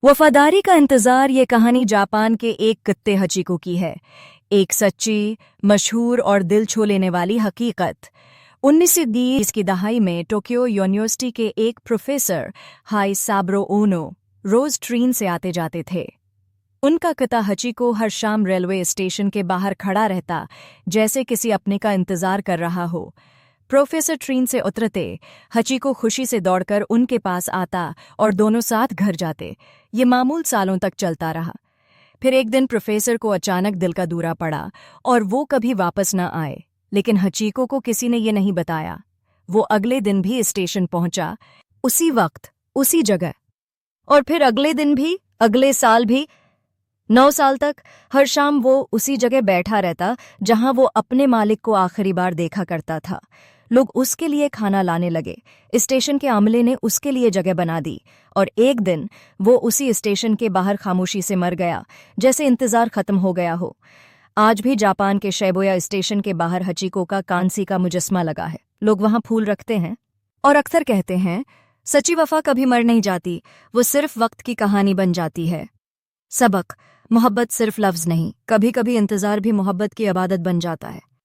वफादारी का इंतजार ये कहानी जापान के एक कुत्ते हचिको की है। एक सच्ची, मशहूर और दिल छू लेने वाली हकीकत। 1920 की दहाई में टोक्यो यूनिवर्सिटी के एक प्रोफेसर हाई साब्रो ओनो रोज ट्रेन से आते जाते थे। उनका कुत्ता हचिको हर शाम रेलवे स्टेशन के बाहर खड़ा रहता, जैसे किसी अपने का इंतजार कर रहा हो। प्रोफेसर ट्रेन से उतरते, हचिको खुशी से दौड़कर उनके पास आता और दोनों साथ घर जाते। ये मामूल सालों तक चलता रहा। फिर एक दिन प्रोफेसर को अचानक दिल का दौरा पड़ा और वो कभी वापस न आए। लेकिन हचिको को किसी ने ये नहीं बताया। वो अगले दिन भी स्टेशन पहुंचा, उसी वक्त, उसी जगह। और फिर अगले दिन भी, अगले साल भी, 9 साल तक हर शाम वो उसी जगह बैठा रहता जहां वो अपने मालिक को आखिरी बार देखा करता था। लोग उसके लिए खाना लाने लगे, स्टेशन के अमले ने उसके लिए जगह बना दी, और एक दिन वो उसी स्टेशन के बाहर खामोशी से मर गया, जैसे इंतजार खत्म हो गया हो। आज भी जापान के शिबुया स्टेशन के बाहर हचिको का कांसी का मुजस्मा लगा है। लोग वहां फूल रखते हैं और अक्सर कहते हैं, सच्ची वफा कभी मर नहीं जाती, वो सिर्फ वक्त की कहानी बन जाती है। सबक: मोहब्बत सिर्फ लफ्ज नहीं, कभी कभी इंतजार भी मोहब्बत की इबादत बन जाता है।